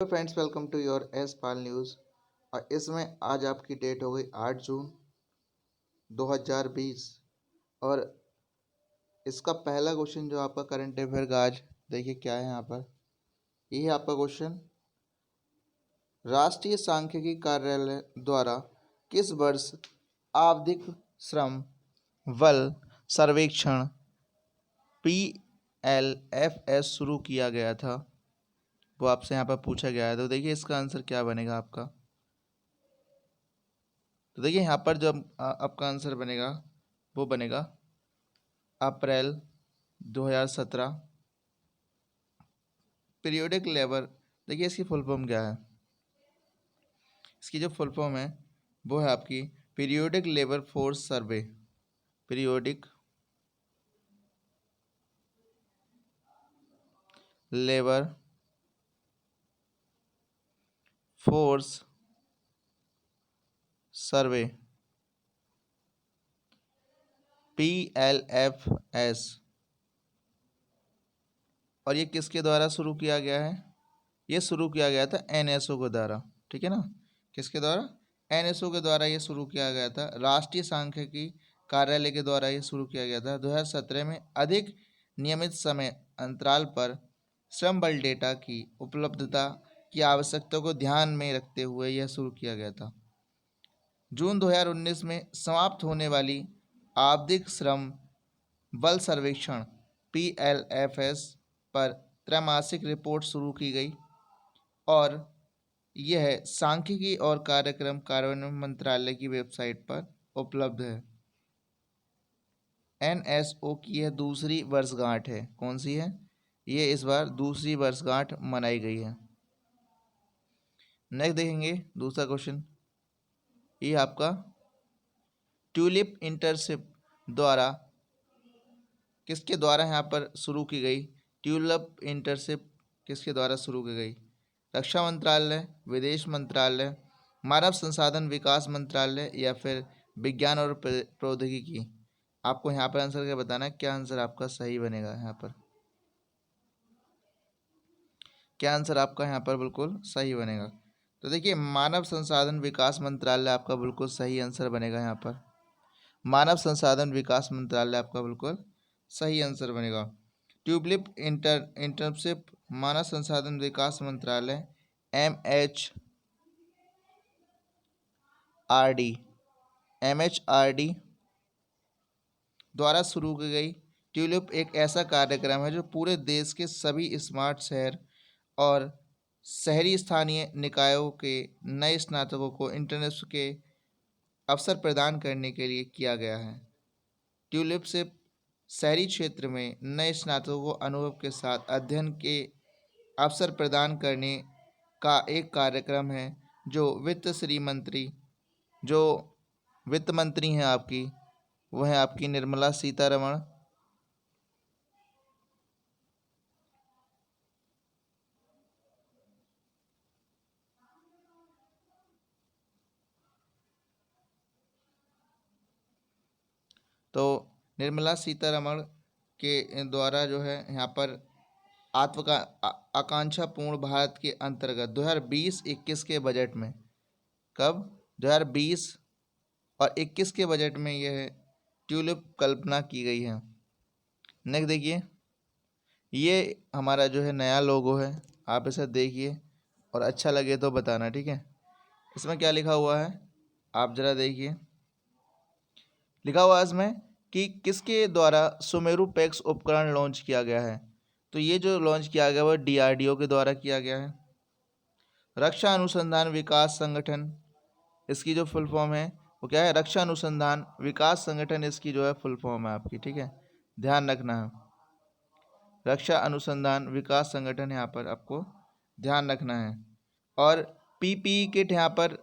Friends, welcome to your S Pal news. और इसमें आज आपकी डेट हो गई 8 जून 2020। और इसका पहला क्वेश्चन जो आपका करंट अफेयर का आज देखिए क्या है यहाँ पर। ये है आपका क्वेश्चन, राष्ट्रीय सांख्यिकी कार्यालय द्वारा किस वर्ष आवधिक श्रम बल सर्वेक्षण PLFS शुरू किया गया था? वो आपसे यहाँ पर पूछा गया है। तो देखिए इसका आंसर क्या बनेगा आपका। तो देखिए यहाँ पर जो आपका आंसर बनेगा वो बनेगा अप्रैल 2017। पीरियोडिक लेबर, देखिए इसकी फुल फॉर्म क्या है। इसकी जो फुल फॉर्म है वो है आपकी periodic labour force survey. Periodic labour force survey PLFS। और ये किसके द्वारा शुरू किया गया है? ये शुरू किया गया था NSO के द्वारा, ठीक है ना। किसके द्वारा? NSO के द्वारा ये शुरू किया गया था। राष्ट्रीय सांख्यिकी कार्यालय के द्वारा ये शुरू किया गया था 2017 में। अधिक नियमित समय अंतराल पर श्रम बल डेटा की उपलब्धता की आवश्यकता को ध्यान में रखते हुए यह शुरू किया गया था। जून 2019 में समाप्त होने वाली आवधिक श्रम बल सर्वेक्षण PLFS पर त्रैमासिक रिपोर्ट शुरू की गई और यह सांख्यिकी और कार्यक्रम कार्यान्वयन मंत्रालय की वेबसाइट पर उपलब्ध है। NSO की यह दूसरी वर्षगांठ है। कौन सी है? ये इस बार दूसरी वर्षगांठ मनाई गई है। नेक्स्ट देखेंगे दूसरा क्वेश्चन। ये आपका ट्यूलिप इंटर्नशिप द्वारा किसके द्वारा यहाँ पर शुरू की गई? ट्यूलिप इंटर्नशिप किसके द्वारा शुरू की गई? रक्षा मंत्रालय, विदेश मंत्रालय, मानव संसाधन विकास मंत्रालय या फिर विज्ञान और प्रौद्योगिकी? आपको यहाँ पर आंसर क्या बताना है, क्या आंसर आपका सही बनेगा यहाँ पर। क्या आंसर आपका यहाँ पर बिल्कुल सही बनेगा? तो देखिए मानव संसाधन विकास मंत्रालय आपका बिल्कुल सही आंसर बनेगा यहाँ पर। मानव संसाधन विकास मंत्रालय आपका बिल्कुल सही आंसर बनेगा। ट्यूलिप इंटर्नशिप मानव संसाधन विकास मंत्रालय MHRD द्वारा शुरू की गई ट्यूलिप एक ऐसा कार्यक्रम है जो पूरे देश के सभी स्मार्ट शहर और शहरी स्थानीय निकायों के नए स्नातकों को इंटर्नशिप के अवसर प्रदान करने के लिए किया गया है। ट्यूलिप से शहरी क्षेत्र में नए स्नातकों को अनुभव के साथ अध्ययन के अवसर प्रदान करने का एक कार्यक्रम है जो वित्त मंत्री हैं आपकी, वह है आपकी निर्मला सीतारमण। तो निर्मला सीतारमण के द्वारा जो है यहाँ पर आकांक्षा पूर्ण भारत के अंतर्गत 2020-21 के बजट में, कब? 2020 और 21 के बजट में यह ट्यूलिप कल्पना की गई है। नेक्स्ट देखिए, ये हमारा जो है नया लोगो है, आप इसे देखिए और अच्छा लगे तो बताना, ठीक है। इसमें क्या लिखा हुआ है आप जरा देखिए। लिखा हुआ है इसमें कि किसके द्वारा सुमेरु पैक्स उपकरण लॉन्च किया गया है। तो ये जो लॉन्च किया गया वो DRDO के द्वारा किया गया है। रक्षा अनुसंधान विकास संगठन, इसकी जो फुल फॉर्म है वो क्या है? रक्षा अनुसंधान विकास संगठन इसकी जो है फुल फॉर्म है आपकी, ठीक है, ध्यान रखना है। रक्षा अनुसंधान विकास संगठन यहाँ पर आपको ध्यान रखना है। और PPE किट यहाँ पर,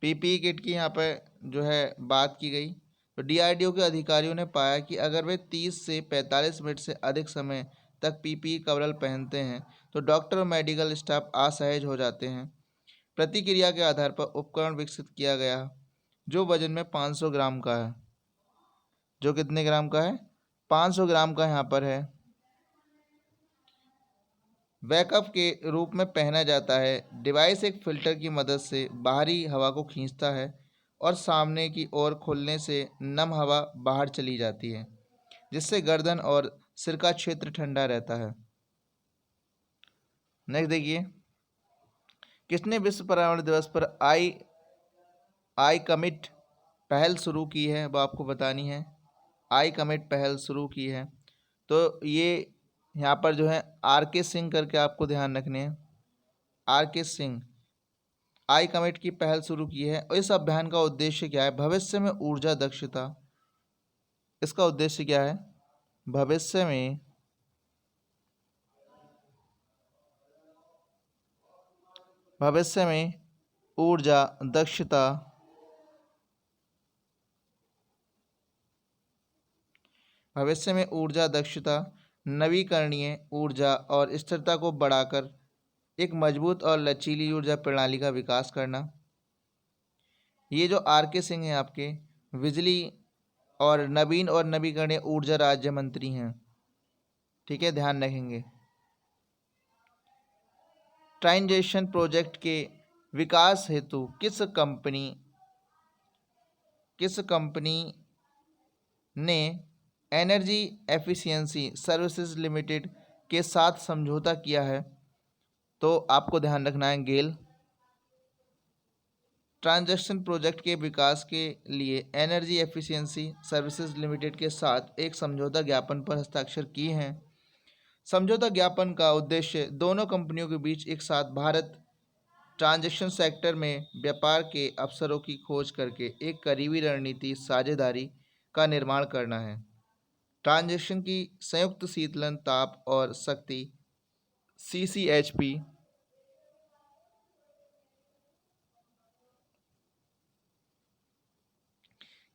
PPE किट की यहाँ पर जो है बात की गई। तो DRDO के अधिकारियों ने पाया कि अगर वे 30 से 45 मिनट से अधिक समय तक PPE कवरल पहनते हैं तो डॉक्टर और मेडिकल स्टाफ असहज हो जाते हैं। प्रतिक्रिया के आधार पर उपकरण विकसित किया गया जो वजन में 500 ग्राम का है। जो कितने ग्राम का है? 500 ग्राम का यहाँ पर है। बैकअप के रूप में पहना जाता है। डिवाइस एक फिल्टर की मदद से बाहरी हवा को खींचता है और सामने की ओर खुलने से नम हवा बाहर चली जाती है, जिससे गर्दन और सिर का क्षेत्र ठंडा रहता है। नेक्स्ट देखिए, किसने विश्व पर्यावरण दिवस पर आई कमिट पहल शुरू की है, वो आपको बतानी है। आई कमिट पहल शुरू की है, तो ये यहाँ पर जो है R.K. सिंह करके आपको ध्यान रखने हैं। R.K. सिंह आई कमिट की पहल शुरू की है और इस अभियान का उद्देश्य क्या है? भविष्य में ऊर्जा दक्षता। इसका उद्देश्य क्या है? भविष्य में ऊर्जा दक्षता, नवीकरणीय ऊर्जा और स्थिरता को बढ़ाकर एक मजबूत और लचीली ऊर्जा प्रणाली का विकास करना। ये जो R.K. सिंह हैं आपके बिजली और नवीन और नवीकरणीय ऊर्जा राज्य मंत्री हैं। ठीक है, ध्यान रखेंगे। ट्रांजिशन प्रोजेक्ट के विकास हेतु किस कंपनी ने एनर्जी एफिशिएंसी सर्विसेज लिमिटेड के साथ समझौता किया है? तो आपको ध्यान रखना है गेल। ट्रांजैक्शन प्रोजेक्ट के विकास के लिए एनर्जी एफिशिएंसी सर्विसेज लिमिटेड के साथ एक समझौता ज्ञापन पर हस्ताक्षर किए हैं। समझौता ज्ञापन का उद्देश्य दोनों कंपनियों के बीच एक साथ भारत ट्रांजैक्शन सेक्टर में व्यापार के अवसरों की खोज करके एक करीबी रणनीति साझेदारी का निर्माण करना है। ट्रांजैक्शन की संयुक्त शीतलन ताप और शक्ति CCHP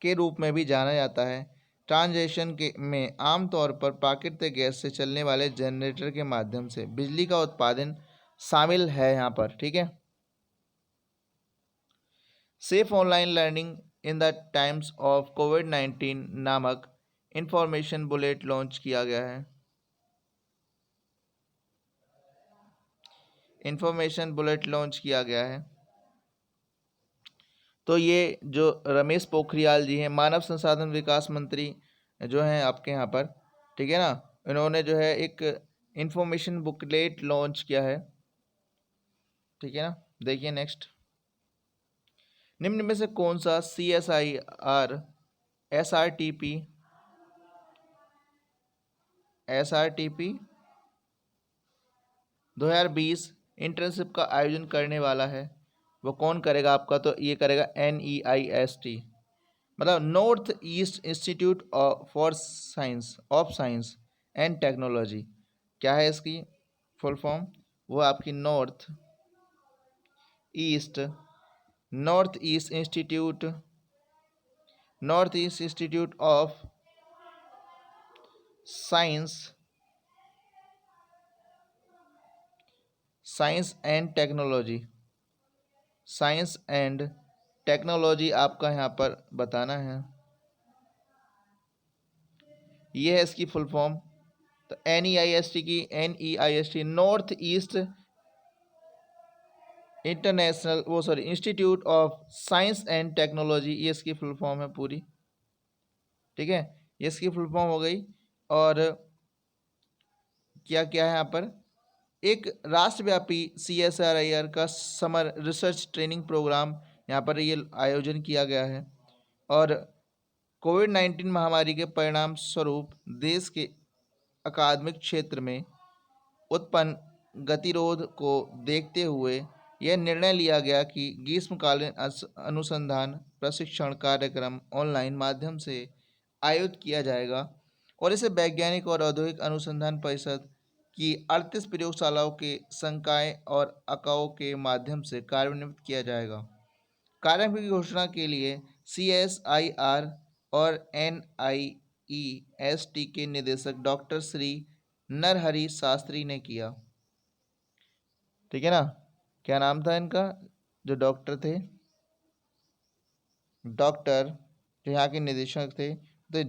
के रूप में भी जाना जाता है। ट्रांजैक्शन के में आमतौर पर प्राकृतिक गैस से चलने वाले जनरेटर के माध्यम से बिजली का उत्पादन शामिल है यहाँ पर। ठीक है। Safe online learning in the times of कोविड-19 नामक इंफॉर्मेशन बुलेट लॉन्च किया गया है। तो ये जो रमेश पोखरियाल जी हैं, मानव संसाधन विकास मंत्री जो हैं आपके यहाँ पर, ठीक है ना, इन्होंने जो है एक इंफॉर्मेशन बुकलेट लॉन्च किया है। ठीक है ना। देखिए नेक्स्ट, निम्न में से कौन सा CSIR SRTP 2020 इंटर्नशिप का आयोजन करने वाला है? वो कौन करेगा आपका? तो ये करेगा NEIST, मतलब north east institute for science and technology. क्या है इसकी फुल फॉर्म? वो आपकी east north east institute of science and technology आपका यहाँ पर बताना है। ये है इसकी फुल फॉर्म। तो NEIST north east institute of science and technology, ये इसकी फुल फॉर्म है पूरी। ठीक है, ये इसकी फुल फॉर्म हो गई। और क्या क्या है यहाँ पर? एक राष्ट्रव्यापी CSIR का समर रिसर्च ट्रेनिंग प्रोग्राम यहाँ पर ये आयोजन किया गया है। और कोविड-19 महामारी के परिणाम स्वरूप देश के अकादमिक क्षेत्र में उत्पन्न गतिरोध को देखते हुए यह निर्णय लिया गया कि ग्रीष्मकालीन अनुसंधान प्रशिक्षण कार्यक्रम ऑनलाइन माध्यम से आयोजित किया जाएगा और इसे वैज्ञानिक और औद्योगिक अनुसंधान परिषद की 38 प्रयोगशालाओं के संकाय और अकाओं के माध्यम से कार्यान्वित किया जाएगा। कार्यक्रम की घोषणा के लिए CSIR और NIEST के निदेशक डॉक्टर श्री नरहरि शास्त्री ने किया। ठीक है ना। क्या नाम था इनका? जो डॉक्टर थे, डॉक्टर जो यहाँ के निदेशक थे, तो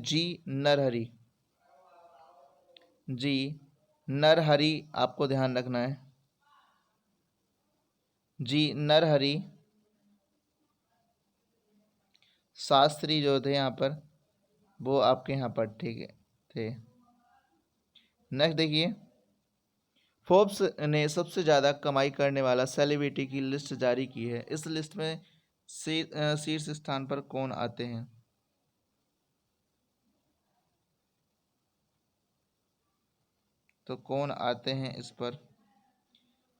जी नरहरि आपको ध्यान रखना है जी। नरहरि शास्त्री जो थे यहाँ पर, वो आपके यहाँ पर ठीक है थे। नेक्स्ट देखिए, फोर्ब्स ने सबसे ज़्यादा कमाई करने वाला सेलिब्रिटी की लिस्ट जारी की है। इस लिस्ट में शीर्ष स्थान पर कौन आते हैं? तो कौन आते हैं इस पर?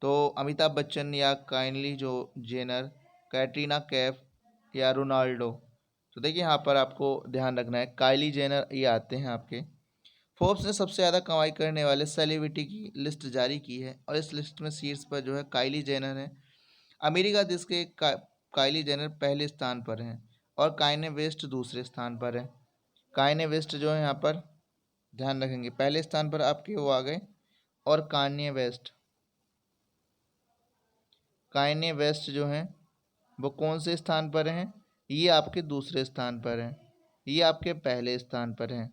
तो अमिताभ बच्चन या काइनली जो जेनर, कैटरीना कैफ या रोनाल्डो। तो देखिए यहाँ पर आपको ध्यान रखना है, काइली जेनर ये आते हैं आपके। फोर्ब्स ने सबसे ज़्यादा कमाई करने वाले सेलिब्रिटी की लिस्ट जारी की है और इस लिस्ट में शीर्ष पर जो है काइली जेनर है। अमेरिका देश के काइली जेनर पहले स्थान पर हैं और काइने वेस्ट दूसरे स्थान पर है। काइने वेस्ट जो है यहाँ पर ध्यान रखेंगे, पहले स्थान पर आपके वो आ गए। और काइने वेस्ट जो हैं वो कौन से स्थान पर हैं? ये आपके दूसरे स्थान पर हैं, ये आपके पहले स्थान पर हैं,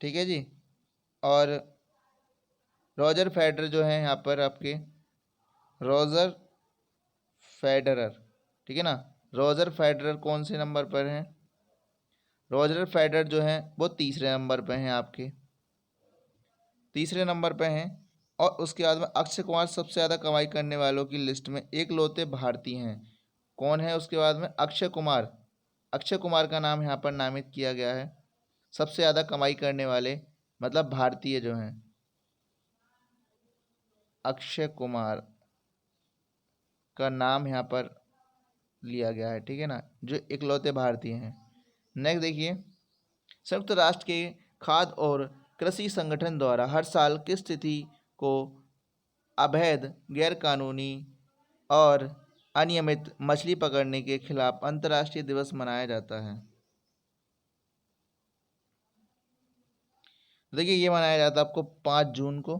ठीक है जी। और रॉजर फेडरर जो है यहाँ पर आपके, रॉजर फेडरर, ठीक है ना, रॉजर फेडरर कौन से नंबर पर हैं? रॉजर फेडरर जो हैं वो तीसरे नंबर पर हैं, आपके तीसरे नंबर पर हैं। और उसके बाद में अक्षय कुमार सबसे ज़्यादा कमाई करने वालों की लिस्ट में एकलौते भारतीय हैं। कौन है उसके बाद में? अक्षय कुमार। अक्षय कुमार का नाम यहाँ पर नामित किया गया है सबसे ज़्यादा कमाई करने वाले, मतलब भारतीय जो हैं, अक्षय कुमार का नाम यहाँ पर लिया गया है, ठीक है ना, जो इकलौते भारतीय हैं। नेक्स्ट देखिए, संयुक्त राष्ट्र के खाद्य और कृषि संगठन द्वारा हर साल किस तिथि को अवैध, गैरकानूनी और अनियमित मछली पकड़ने के खिलाफ अंतर्राष्ट्रीय दिवस मनाया जाता है? देखिए ये मनाया जाता है आपको 5 जून को।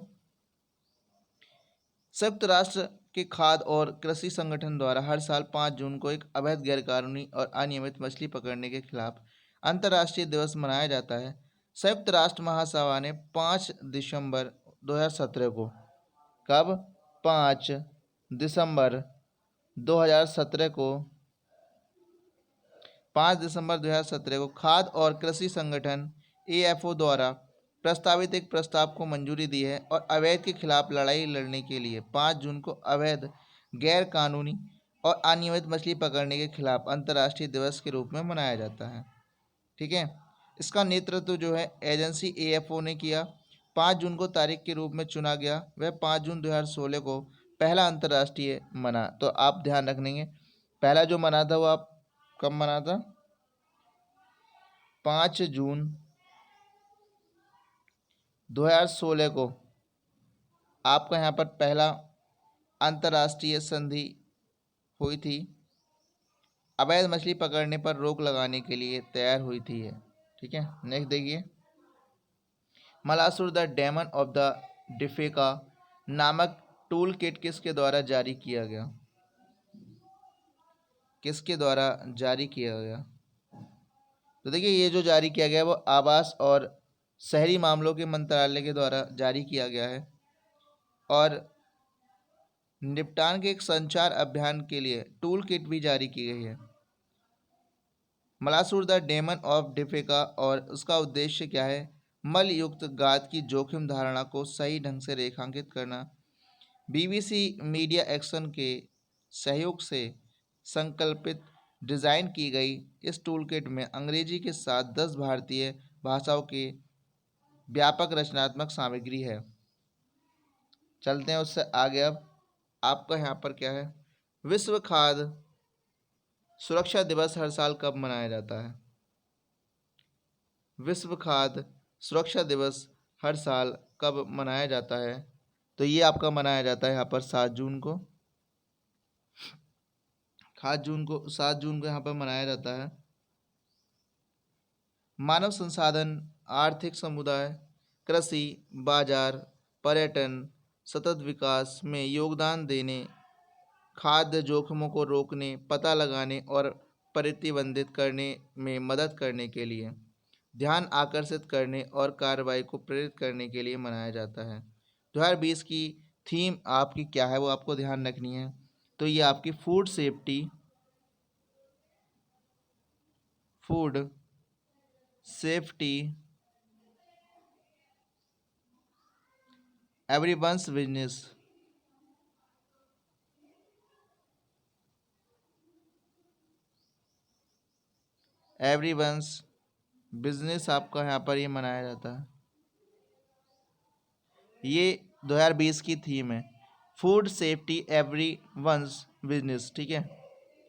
संयुक्त राष्ट्र के खाद्य और कृषि संगठन द्वारा हर साल 5 जून को एक अवैध, गैरकानूनी और अनियमित मछली पकड़ने के खिलाफ अंतर्राष्ट्रीय दिवस मनाया जाता है। संयुक्त राष्ट्र महासभा ने 5 दिसंबर 2017 को, कब? 5 दिसंबर 2017 को, 5 दिसंबर 2017 को खाद्य और कृषि संगठन AFO द्वारा प्रस्तावित एक प्रस्ताव को मंजूरी दी है और अवैध के खिलाफ लड़ाई लड़ने के लिए 5 जून को अवैध, गैर कानूनी और अनियमित मछली पकड़ने के खिलाफ अंतर्राष्ट्रीय दिवस के रूप में मनाया जाता है, ठीक है। इसका नेतृत्व जो है एजेंसी AFO ने किया। 5 जून को तारीख के रूप में चुना गया, वह 5 जून 2016 को पहला अंतर्राष्ट्रीय मना। तो आप ध्यान रखेंगे, पहला जो मना था वो आप कब मना था? 5 जून 2016 को आपका यहाँ पर पहला अंतर्राष्ट्रीय संधि हुई थी, अवैध मछली पकड़ने पर रोक लगाने के लिए तैयार हुई थी ये, ठीक है। नेक्स्ट देखिए, मलासुर द डेमन ऑफ द डिफेका नामक टूल किट किसके द्वारा जारी किया गया? किसके द्वारा जारी किया गया? तो देखिए ये जो जारी किया गया वो आवास और शहरी मामलों के मंत्रालय के द्वारा जारी किया गया है और निपटान के एक संचार अभियान के लिए टूल किट भी जारी की गई है, मलासुर द डेमन ऑफ डिफेका। और उसका उद्देश्य क्या है? मल युक्त गाद की जोखिम धारणा को सही ढंग से रेखांकित करना। BBC मीडिया एक्शन के सहयोग से संकल्पित डिज़ाइन की गई इस टूलकिट में अंग्रेजी के साथ 10 भारतीय भाषाओं की व्यापक रचनात्मक सामग्री है। चलते हैं उससे आगे। अब आपका यहाँ पर क्या है? विश्व खाद्य सुरक्षा दिवस हर साल कब मनाया जाता है? विश्व खाद्य सुरक्षा दिवस हर साल कब मनाया जाता है? तो ये आपका मनाया जाता है यहाँ पर 7 जून को। 7 जून को यहाँ पर मनाया जाता है। मानव संसाधन, आर्थिक समुदाय, कृषि, बाजार, पर्यटन, सतत विकास में योगदान देने, खाद्य जोखिमों को रोकने, पता लगाने और प्रतिबंधित करने में मदद करने के लिए ध्यान आकर्षित करने और कार्रवाई को प्रेरित करने के लिए मनाया जाता है। 2020 की थीम आपकी क्या है वो आपको ध्यान रखनी है। तो ये आपकी food safety everyone's business. Everyone's business आपका यहाँ पर ये मनाया जाता है। ये 2020 की थीम है, food safety everyone's business, ठीक है।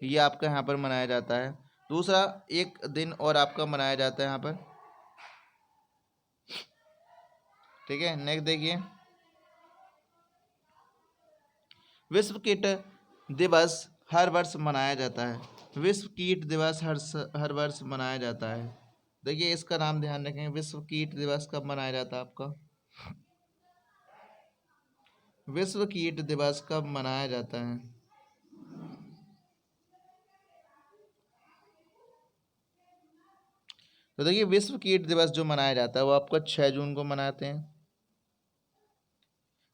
ये आपका यहाँ पर मनाया जाता है। दूसरा एक दिन और आपका मनाया जाता है यहाँ पर, ठीक है। नेक्स्ट देखिए, विश्व कीट दिवस हर वर्ष मनाया जाता है। विश्व कीट दिवस हर वर्ष मनाया जाता है। देखिए इसका नाम ध्यान रखें, विश्व कीट दिवस कब मनाया जाता है आपका, विश्व कीट दिवस कब मनाया जाता है। तो देखिए विश्व कीट दिवस जो मनाया जाता है वो आपका 6 जून को मनाते हैं।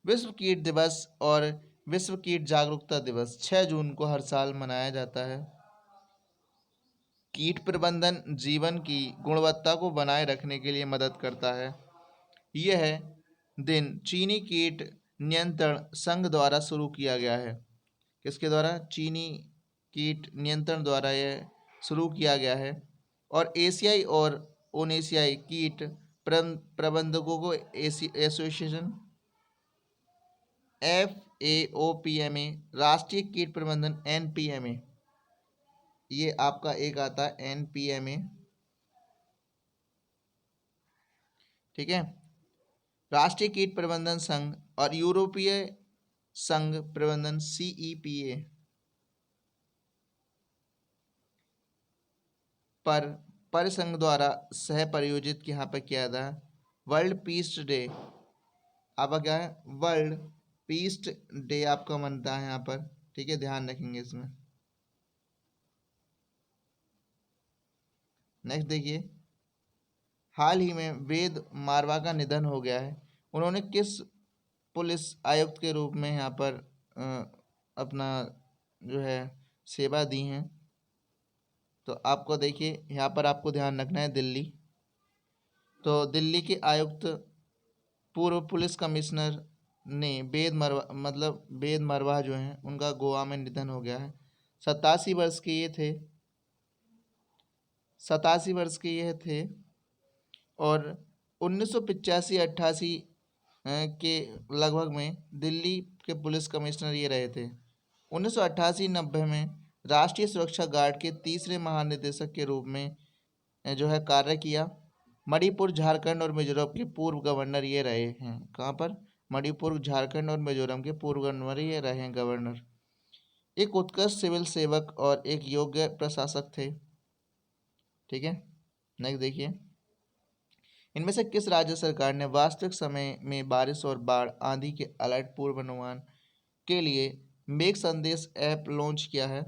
विश्व कीट दिवस और विश्व कीट जागरूकता दिवस 6 जून को हर साल मनाया जाता है। कीट प्रबंधन जीवन की गुणवत्ता को बनाए रखने के लिए मदद करता है। यह दिन चीनी कीट नियंत्रण संघ द्वारा शुरू किया गया है। किसके द्वारा, चीनी कीट नियंत्रण द्वारा यह शुरू किया गया है। और एशियाई और ओनेशियाई कीट प्रबंधकों को एसोसिएशन FAOPMA, राष्ट्रीय कीट प्रबंधन NPMA, ये आपका एक आता है NPMA, ठीक है। राष्ट्रीय कीट प्रबंधन संघ और यूरोपीय संघ प्रबंधन CEPA पर परिसंघ द्वारा सह प्रायोजित यहाँ पर किया था। वर्ल्ड पीस डे आपका क्या है, वर्ल्ड पीस डे आपका मनता है यहाँ पर, ठीक है, ध्यान रखेंगे इसमें। नेक्स्ट देखिए, हाल ही में वेद मारवा का निधन हो गया है। उन्होंने किस पुलिस आयुक्त के रूप में यहाँ पर अपना जो है सेवा दी हैं। तो आपको देखिए यहाँ पर आपको ध्यान रखना है दिल्ली। तो दिल्ली के आयुक्त पूर्व पुलिस कमिश्नर ने वेद मरवा जो हैं उनका गोवा में निधन हो गया है। 87 वर्ष के ये थे, 87 वर्ष के ये थे। और 1985-88 के लगभग में दिल्ली के पुलिस कमिश्नर ये रहे थे। 1988-90 में राष्ट्रीय सुरक्षा गार्ड के तीसरे महानिदेशक के रूप में जो है कार्य किया। मणिपुर, झारखंड और मिजोरम के पूर्व गवर्नर ये रहे हैं। कहाँ पर, मणिपुर, झारखंड और मिजोरम के पूर्व गवर्नर ये रहे हैं गवर्नर। एक उत्कृष्ट सिविल सेवक और एक योग्य प्रशासक थे, ठीक है। नेक्स्ट देखिए, इनमें से किस राज्य सरकार ने वास्तविक समय में बारिश और बाढ़ आंधी के अलर्ट पूर्वानुमान के लिए मेघ संदेश ऐप लॉन्च किया है।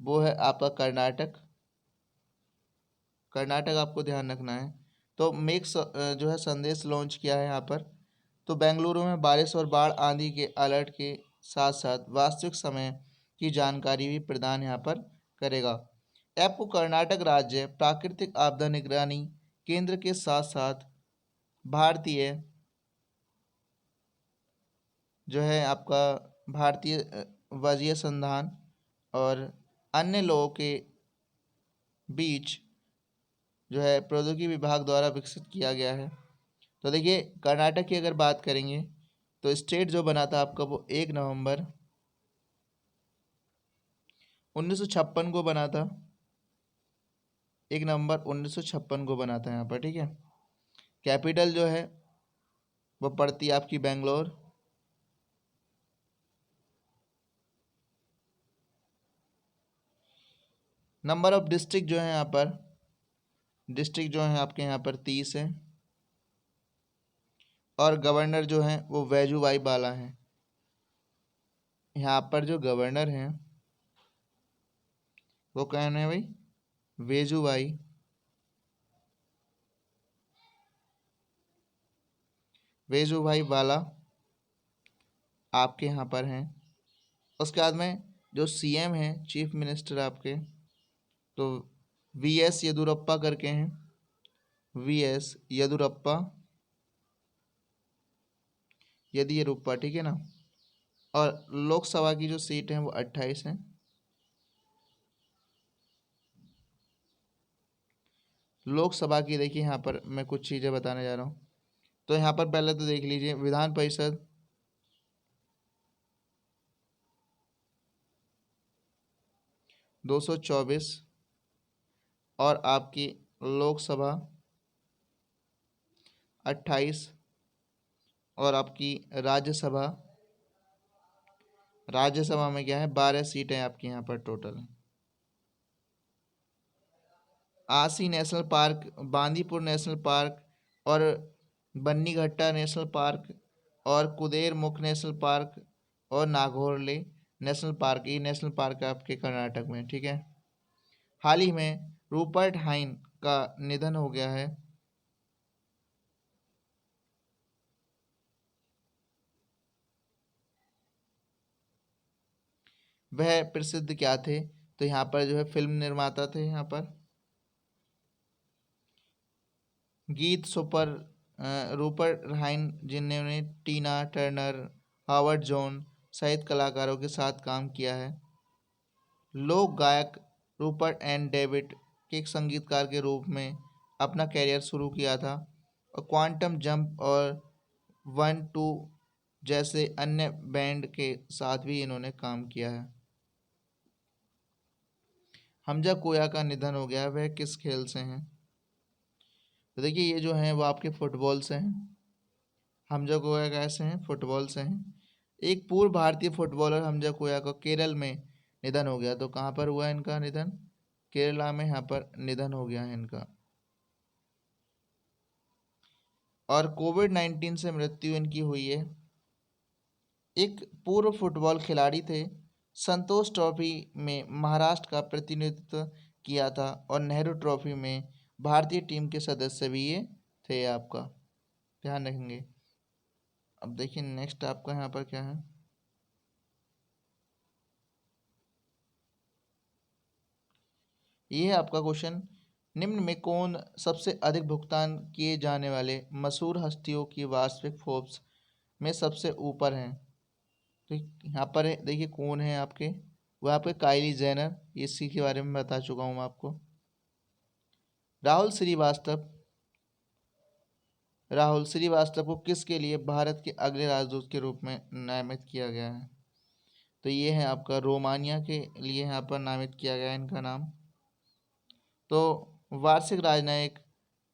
वो है आपका कर्नाटक। कर्नाटक आपको ध्यान रखना है। तो जो है संदेश लॉन्च किया है यहाँ पर। तो बेंगलुरु में बारिश और बाढ़ आंधी के अलर्ट के साथ साथ वास्तविक समय की जानकारी भी प्रदान यहाँ पर करेगा। ऐप को कर्नाटक राज्य प्राकृतिक आपदा निगरानी केंद्र के साथ साथ भारतीय जो है आपका भारतीय वजीय संधान और अन्य लोगों के बीच जो है प्रौद्योगिकी विभाग द्वारा विकसित किया गया है। तो देखिए कर्नाटक की अगर बात करेंगे तो स्टेट जो बना था आपका वो 1 नवंबर 1956 को बना था। 1 नवंबर 1956 को बना था यहाँ पर, ठीक है। कैपिटल जो है वो पड़ती है आपकी बेंगलोर। नंबर ऑफ डिस्ट्रिक्ट जो है यहाँ पर, डिस्ट्रिक्ट जो है आपके यहाँ पर 30 है। और गवर्नर जो हैं वो वैजूभाई बाला हैं। यहाँ पर जो गवर्नर हैं वो कौन है भाई, वेजूभाई वेजुभाई वाला आपके यहाँ पर हैं। उसके बाद में जो सीएम हैं, चीफ मिनिस्टर आपके, तो वीएस येदुरप्पा करके हैं, वीएस येदुरप्पा, येदियुरप्पा, ठीक है ना। और लोकसभा की जो सीट है वो 28 है। लोकसभा की देखिए यहाँ पर मैं कुछ चीज़ें बताने जा रहा हूँ। तो यहाँ पर पहले तो देख लीजिए विधान परिषद 224 और आपकी लोकसभा 28 और आपकी राज्यसभा, राज्यसभा में क्या है 12 सीटें आपकी यहाँ पर टोटल। आसी national park, Bandipur national park और बन्नीघट्टा नेशनल पार्क और कुदेरमुख नेशनल पार्क और नागोरले नेशनल पार्क, ये नेशनल पार्क आपके कर्नाटक में, ठीक है। हाल ही में रूपर्ट हाइन का निधन हो गया है। वह प्रसिद्ध क्या थे, तो यहाँ पर जो है फिल्म निर्माता थे। यहाँ पर गीत सुपर रूपर्ट हाइन जिन्होंने टीना टर्नर, हावर्ड जॉन सहित कलाकारों के साथ काम किया है। लोक गायक रूपर्ट एंड डेविड के एक संगीतकार के रूप में अपना कैरियर शुरू किया था और क्वांटम जंप और 1-2 जैसे अन्य बैंड के साथ भी इन्होंने काम किया है। हमजा कोया का निधन हो गया, वह किस खेल से हैं, तो देखिए ये जो हैं वो आपके फुटबॉल से हैं। हमजा कोया कैसे हैं, फुटबॉल से हैं। एक पूर्व भारतीय फुटबॉलर हमजा कोया का केरल में निधन हो गया, तो कहाँ पर हुआ इनका निधन, केरला में यहाँ पर निधन हो गया है इनका। और कोविड-19 से मृत्यु इनकी हुई है। एक पूर्व फुटबॉल खिलाड़ी थे, संतोष ट्रॉफी में महाराष्ट्र का प्रतिनिधित्व किया था और नेहरू ट्रॉफी में भारतीय टीम के सदस्य भी ये थे, आपका ध्यान रखेंगे। अब देखिए नेक्स्ट आपका यहाँ पर क्या है, ये है आपका क्वेश्चन, निम्न में कौन सबसे अधिक भुगतान किए जाने वाले मशहूर हस्तियों की वार्षिक फोर्ब्स में सबसे ऊपर हैं। तो यहाँ पर देखिए कौन है आपके, वो आपके काइली जेनर, इसी के बारे में बता चुका हूँ मैं आपको। राहुल श्रीवास्तव, राहुल श्रीवास्तव को किसके लिए भारत के अगले राजदूत के रूप में नामित किया गया है, तो ये है आपका रोमानिया के लिए यहाँ पर नामित किया गया है इनका नाम। तो वार्षिक राजनयिक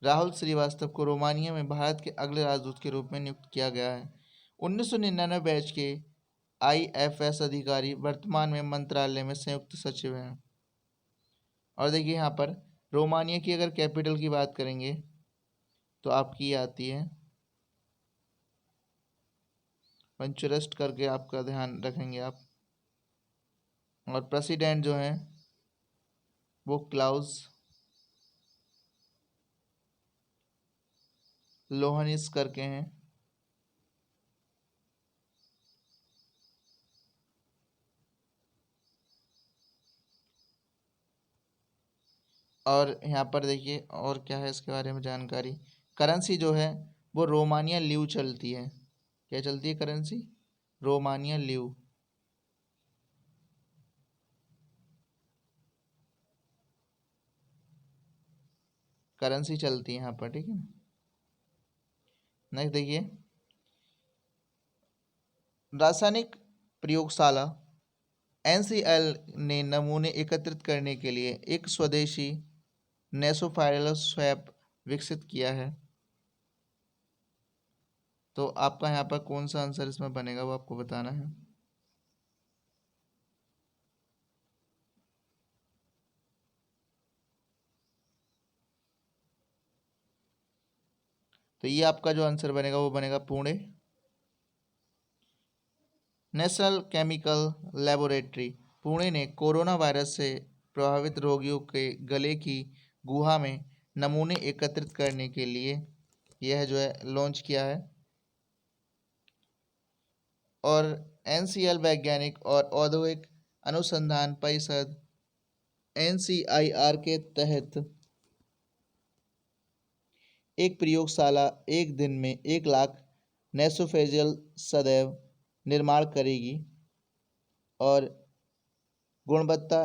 राहुल श्रीवास्तव को रोमानिया में भारत के अगले राजदूत के रूप में नियुक्त किया गया है। 1999 बैच के IFS अधिकारी वर्तमान में मंत्रालय में संयुक्त सचिव हैं। और देखिए यहाँ पर रोमानिया की अगर कैपिटल की बात करेंगे तो आपकी आती है पंचुरेस्ट करके, आपका ध्यान रखेंगे आप। और प्रेसिडेंट जो हैं वो क्लाउस लोहनिस करके हैं। और यहाँ पर देखिए और क्या है इसके बारे में जानकारी, करेंसी जो है वो रोमानिया ल्यू चलती है। क्या चलती है करेंसी, रोमानिया ल्यू। करेंसी चलती है यहाँ पर, ठीक है। नेक्स्ट देखिए, रासायनिक प्रयोगशाला NCL ने नमूने एकत्रित करने के लिए एक स्वदेशी नेसोफायरस स्वैप विकसित किया है। तो आपका यहाँ पर कौन सा आंसर इसमें बनेगा वो आपको बताना है। तो ये आपका जो आंसर बनेगा वो बनेगा Pune. National chemical laboratory Pune ने कोरोना वायरस से प्रभावित रोगियों के गले की गुहा में नमूने एकत्रित करने के लिए यह जो है लॉन्च किया है। और NCL वैज्ञानिक और औद्योगिक अनुसंधान परिषद NCIR के तहत एक प्रयोगशाला एक दिन में 1 लाख नेसोफेजियल सदैव निर्माण करेगी और गुणवत्ता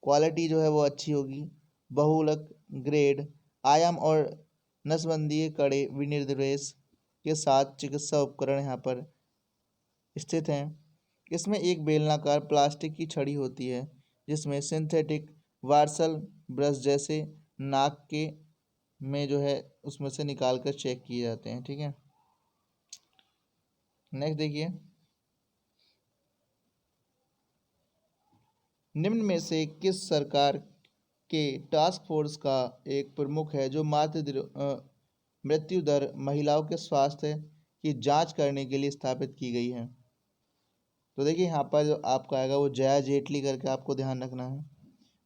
क्वालिटी जो है वो अच्छी होगी। बहुलक ग्रेड आयाम और नसबंदीय कड़े विनिर्देश के साथ चिकित्सा उपकरण यहाँ पर स्थित हैं। इसमें एक बेलनाकार प्लास्टिक की छड़ी होती है जिसमें सिंथेटिक वार्सल ब्रश जैसे नाक के में जो है उसमें से निकाल कर चेक किए जाते हैं। ठीक है, नेक्स्ट देखिए, निम्न में से किस सरकार के टास्क फोर्स का एक प्रमुख है जो मृत्यु दर महिलाओं के स्वास्थ्य की जांच करने के लिए स्थापित की गई है? तो देखिए यहाँ पर जो आपका आएगा वो जया जेटली करके आपको ध्यान रखना है।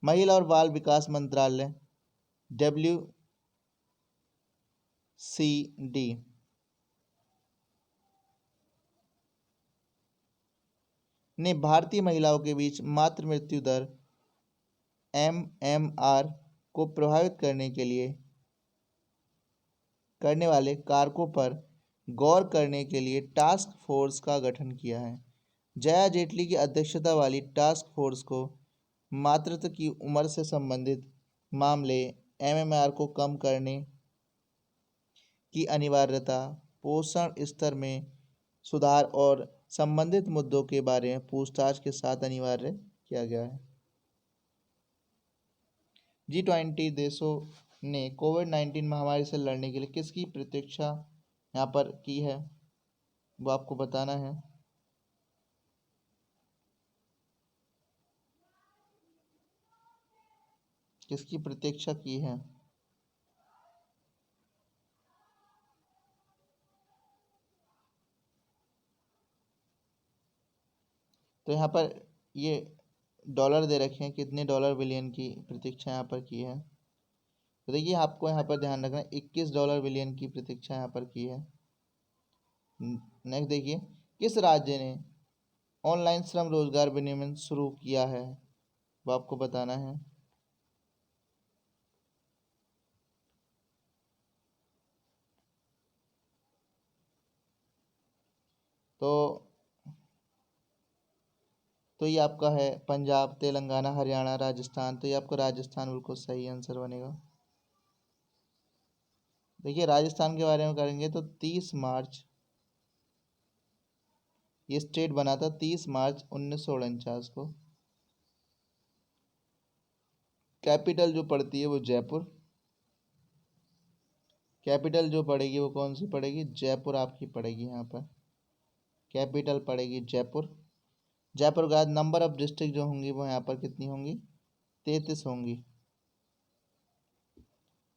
महिला और बाल विकास मंत्रालय WCD ने भारतीय महिलाओं के बीच मातृ मृत्यु दर MMR को प्रभावित करने वाले कारकों पर गौर करने के लिए टास्क फोर्स का गठन किया है। जया जेटली की अध्यक्षता वाली टास्क फोर्स को मातृत्व की उम्र से संबंधित मामले MMR को कम करने की अनिवार्यता, पोषण स्तर में सुधार और संबंधित मुद्दों के बारे में पूछताछ के साथ अनिवार्य किया गया है। G20 देशों ने कोविड-19 महामारी से लड़ने के लिए किसकी प्रतीक्षा यहाँ पर की है वो आपको बताना है। किसकी प्रतीक्षा की है? तो यहाँ पर ये डॉलर दे रखे हैं, कितने डॉलर बिलियन की प्रतीक्षा यहाँ पर की है। तो देखिए आपको यहाँ पर ध्यान रखना है, 21 डॉलर बिलियन की प्रतीक्षा यहाँ पर की है। नेक्स्ट देखिए, किस राज्य ने ऑनलाइन श्रम रोजगार विनियमन शुरू किया है वो आपको बताना है। तो ये आपका है पंजाब, तेलंगाना, हरियाणा, राजस्थान। तो ये आपका राजस्थान बिल्कुल सही आंसर बनेगा। देखिए राजस्थान के बारे में करेंगे तो 30 मार्च ये स्टेट बना था, 30 मार्च 1949 को। कैपिटल जो पड़ती है वो जयपुर, कैपिटल जो पड़ेगी वो कौन सी पड़ेगी? जयपुर आपकी पड़ेगी। यहाँ पर कैपिटल पड़ेगी जयपुर। जयपुर के बाद नंबर ऑफ डिस्ट्रिक्ट जो होंगी वो यहाँ पर कितनी होंगी? 33 होंगी।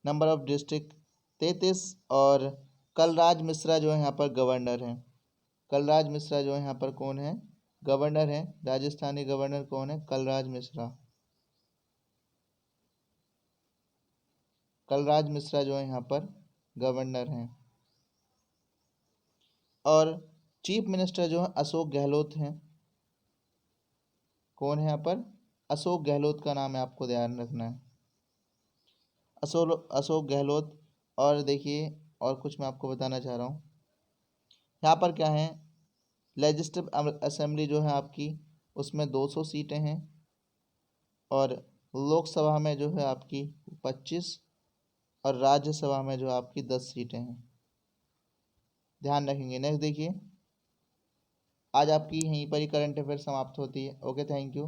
Number of district 33। और कलराज मिश्रा जो है यहाँ पर गवर्नर हैं। कलराज मिश्रा जो है यहाँ पर कौन है? गवर्नर हैं। राजस्थानी गवर्नर कौन है? कलराज मिश्रा। कलराज मिश्रा जो है यहाँ पर गवर्नर हैं। और चीफ मिनिस्टर जो है अशोक गहलोत हैं। कौन है यहाँ पर? अशोक गहलोत का नाम है, आपको ध्यान रखना है, अशोक गहलोत। और देखिए और कुछ मैं आपको बताना चाह रहा हूँ। यहाँ पर क्या है, लेजिस्लेटिव असेंबली जो है आपकी उसमें 200 सीटें हैं और लोकसभा में जो है आपकी 25 और राज्यसभा में जो आपकी 10 सीटें हैं। ध्यान रखेंगे। नेक्स्ट देखिए, आज आपकी यहीं पर ही करंट अफेयर समाप्त होती है। Okay, thank you.